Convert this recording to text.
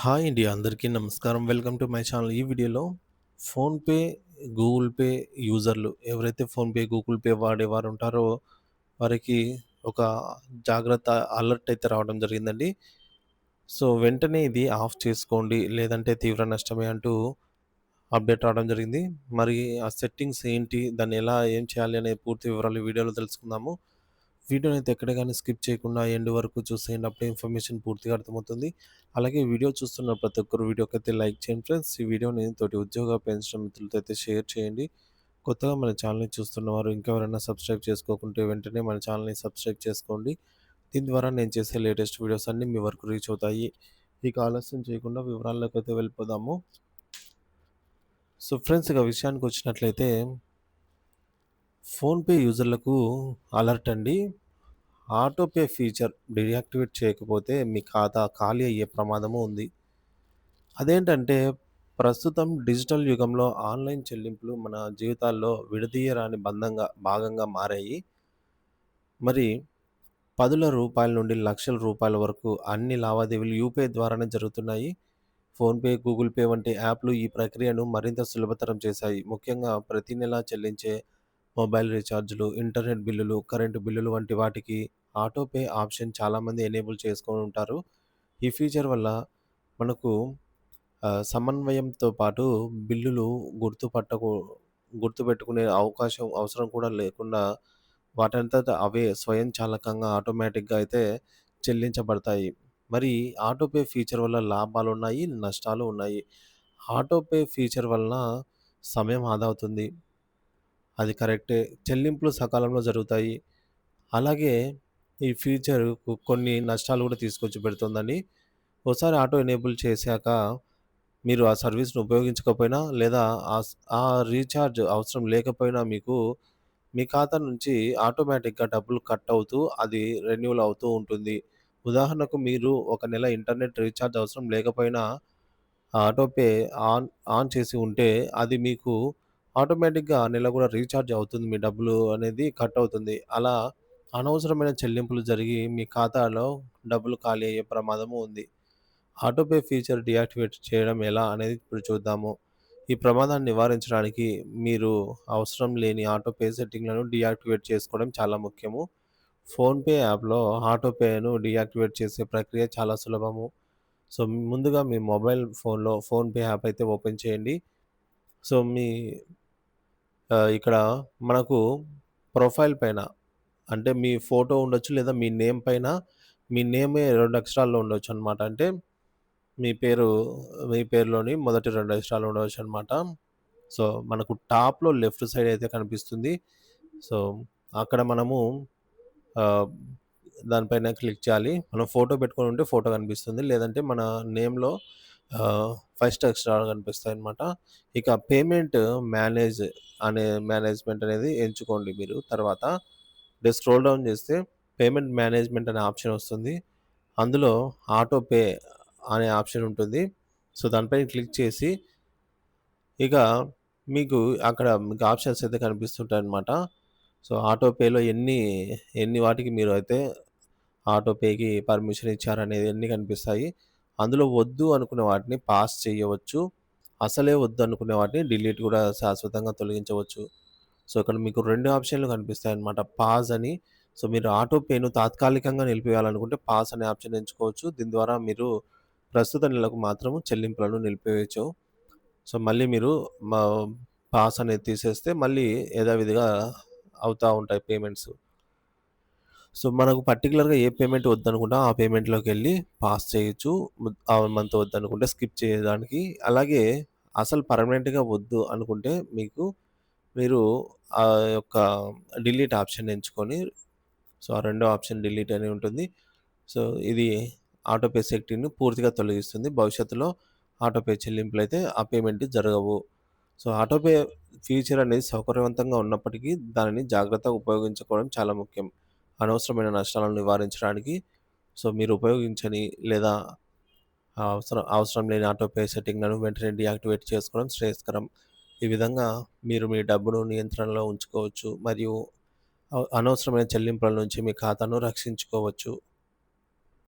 Hi అండి. అందరికీ నమస్కారం. Welcome to my channel. ఈ వీడియోలో ఫోన్‌పే, గూగుల్ పే యూజర్లు ఎవరైతే ఫోన్‌పే, గూగుల్ పే వాడేవారు ఉంటారో వారికి ఒక జాగ్రత్త అలర్ట్ అయితే రావడం జరిగిందండి. సో, వెంటనే ఇది ఆఫ్ చేసుకోండి. లేదంటే తీవ్ర నష్టమే అంటూ అప్డేట్ రావడం జరిగింది. మరి ఆ సెట్టింగ్స్ ఏంటి? దాన్ని ఎలా ఏం చేయాలి అనే పూర్తి వివరాలు ఈ వీడియోలో తెలుసుకుందాము. వీడియోనైతే ఎక్కడ గాని స్కిప్ చేయకుండా ఎండ్ వరకు చూసేయండి. అప్పుడే ఇన్ఫర్మేషన్ పూర్తిగా అర్థమవుతుంది. అలాగే వీడియో చూస్తున్న ప్రతి ఒక్కరు వీడియోకైతే లైక్ చేయండి ఫ్రెండ్స్. ఈ వీడియోని తోటి ఉద్యోగ పెన్షన్ మిత్రులతో అయితే షేర్ చేయండి. కొత్తగా మన ఛానల్‌ని చూస్తున్నవారు ఇంకెవరైనా సబ్స్క్రైబ్ చేసుకోకుంటే వెంటనే మన ఛానల్‌ని సబ్స్క్రైబ్ చేసుకోండి. దీని ద్వారా నేను చేసే లేటెస్ట్ వీడియోస్ అన్నీ మీ వరకు రీచ్ అవుతాయి. ఇక ఆలస్యం చేయకుండా వివరాల్లోకైతే వెళ్ళిపోదాము. సో, ఫ్రెండ్స్ ఇక విషయానికొచ్చినట్లయితే ఫోన్‌పే యూజర్లకు అలర్ట్ అండి. ఆటోపే ఫీచర్ డీయాక్టివేట్ చేయకపోతే మీ ఖాతా ఖాళీ అయ్యే ప్రమాదము ఉంది. అదేంటంటే ప్రస్తుతం డిజిటల్ యుగంలో ఆన్‌లైన్ చెల్లింపులు మన జీవితాల్లో విడదీయరాని భాగంగా మారాయి. మరి పదుల రూపాయల నుండి లక్షల రూపాయల వరకు అన్ని లావాదేవీలు యూపీఐ ద్వారానే జరుగుతున్నాయి. ఫోన్‌పే, గూగుల్ పే వంటి యాప్‌లు ఈ ప్రక్రియను మరింత సులభతరం చేశాయి. ముఖ్యంగా ప్రతి నెలా చెల్లించే మొబైల్ రీచార్జ్‌లు, ఇంటర్నెట్ బిల్లులు, కరెంటు బిల్లులు వంటి వాటికి ఆటోపే ఆప్షన్ చాలామంది ఎనేబుల్ చేసుకొని ఉంటారు. ఈ ఫీచర్ వల్ల మనకు సమన్వయంతో పాటు బిల్లులు గుర్తుపట్టకు గుర్తుపెట్టుకునే అవసరం కూడా లేకుండా వాటంతట అవే స్వయంచాలకంగా ఆటోమేటిక్‌గా అయితే చెల్లించబడతాయి. మరి ఆటోపే ఫీచర్ వల్ల లాభాలున్నాయి, నష్టాలు ఉన్నాయి. ఆటోపే ఫీచర్ వలన సమయం ఆదా అవుతుంది. అది కరెక్టే. చెల్లింపులు సకాలంలో జరుగుతాయి. అలాగే ఈ ఫీచర్ కొన్ని నష్టాలు కూడా తీసుకొచ్చి పెడుతుందండి. ఓసారి ఆటో ఎనేబుల్ చేశాక మీరు ఆ సర్వీస్‌ని ఉపయోగించకపోయినా లేదా ఆ రీచార్జ్ అవసరం లేకపోయినా మీకు మీ ఖాతా నుంచి ఆటోమేటిక్‌గా డబ్బులు కట్ అవుతూ అది రెన్యూవల్ అవుతూ ఉంటుంది. ఉదాహరణకు మీరు ఒక నెల ఇంటర్నెట్ రీచార్జ్ అవసరం లేకపోయినా ఆటోపే ఆన్ ఆన్ చేసి ఉంటే అది మీకు ఆటోమేటిక్‌గా ఆ నెల కూడా రీచార్జ్ అవుతుంది. మీ డబ్బులు అనేది కట్ అవుతుంది. అలా అనవసరమైన చెల్లింపులు జరిగి మీ ఖాతాలో డబ్బులు ఖాళీ అయ్యే ప్రమాదము ఉంది. ఆటోపే ఫీచర్ డీయాక్టివేట్ చేయడం ఎలా అనేది ఇప్పుడు చూద్దాము. ఈ ప్రమాదాన్ని నివారించడానికి మీరు అవసరం లేని ఆటోపే సెట్టింగ్‌లను డీయాక్టివేట్ చేసుకోవడం చాలా ముఖ్యము. ఫోన్‌పే యాప్‌లో ఆటోపేను డీయాక్టివేట్ చేసే ప్రక్రియ చాలా సులభము. సో, ముందుగా మీ మొబైల్ ఫోన్‌లో ఫోన్‌పే యాప్ అయితే ఓపెన్ చేయండి. సో, ఇక్కడ మనకు ప్రొఫైల్ పైన అంటే మీ ఫోటో ఉండొచ్చు లేదా మీ నేమ్ పైన మీ నేమే 2 అక్షరాల్లో ఉండొచ్చనమాట. అంటే మీ పేరు మీ పేరులోని మొదటి 2 అక్షరాలు ఉండవచ్చనమాట. సో, మనకు టాప్‌లో లెఫ్ట్ సైడ్ అయితే కనిపిస్తుంది. సో, అక్కడ మనము ఆహ్, దానిపైన క్లిక్ చేయాలి. మనం ఫోటో పెట్టుకొని ఉంటే ఫోటో కనిపిస్తుంది. లేదంటే మన నేమ్‌లో ఫస్ట్ అక్షరాలు కనిపిస్తాయన్నమాట. ఇక పేమెంట్ మేనేజ్ మేనేజ్‌మెంట్ అనేది ఎంచుకోండి మీరు. తర్వాత స్క్రోల్ డౌన్ చేస్తే పేమెంట్ మేనేజ్‌మెంట్ అనే ఆప్షన్ వస్తుంది. అందులో ఆటో పే అనే ఆప్షన్ ఉంటుంది. సో, దానిపైన క్లిక్ చేసి ఇక మీకు అక్కడ మీకు ఆప్షన్స్ అయితే కనిపిస్తుంటాయన్నమాట. సో, ఆటో పేలో ఎన్ని వాటికి మీరు అయితే ఆటో పేకి పర్మిషన్ ఇచ్చారనేది అన్నీ కనిపిస్తాయి. అందులో వద్దు అనుకునే వాటిని పాస్ చేయవచ్చు. అసలే వద్దు అనుకునే వాటిని డిలీట్ కూడా శాశ్వతంగా తొలగించవచ్చు. సో, ఇక్కడ మీకు 2 ఆప్షన్‌లు కనిపిస్తాయన్నమాట. పాజ్ అని. సో, మీరు ఆటో పేను తాత్కాలికంగా నిలిపివేయాలనుకుంటే పాస్ అనే ఆప్షన్ ఎంచుకోవచ్చు. దీని ద్వారా మీరు ప్రస్తుత నెలకు మాత్రం చెల్లింపులను నిలిపివేయచ్చు. సో, మళ్ళీ మీరు మా పాస్ అనేది తీసేస్తే మళ్ళీ యథావిధిగా అవుతా ఉంటాయి పేమెంట్స్. సో, మనకు పర్టిక్యులర్‌గా ఏ పేమెంట్ వద్దనుకుంటామో ఆ పేమెంట్‌లోకెళ్ళి పాస్ చేయొచ్చు. ఆ మంత్ వద్దనుకుంటే స్కిప్ చేయడానికి. అలాగే అసలు పర్మనెంట్‌గా వద్దు అనుకుంటే మీరు ఆ యొక్క డిలీట్ ఆప్షన్ ఎంచుకొని సో, ఆ రెండో ఆప్షన్ డిలీట్ అని ఉంటుంది. సో, ఇది ఆటోపే సెట్టింగ్‌ని పూర్తిగా తొలగిస్తుంది. భవిష్యత్తులో ఆటోపే చెల్లింపులైతే ఆ పేమెంట్ జరగవు. సో, ఆటోపే ఫీచర్ అనేది సౌకర్యవంతంగా ఉన్నప్పటికీ దానిని జాగ్రత్తగా ఉపయోగించుకోవడం చాలా ముఖ్యం. అనవసరమైన నష్టాలను నివారించడానికి సో, మీరు ఉపయోగించని లేదా అవసరం లేని ఆటోపే సెట్టింగ్‌లను వెంటనే డీయాక్టివేట్ చేసుకోవడం శ్రేయస్కరం. ఈ విధంగా మీరు మీ డబ్బును నియంత్రణలో ఉంచుకోవచ్చు. మరియు అనవసరమైన చెల్లింపుల నుంచి మీ ఖాతాను రక్షించుకోవచ్చు.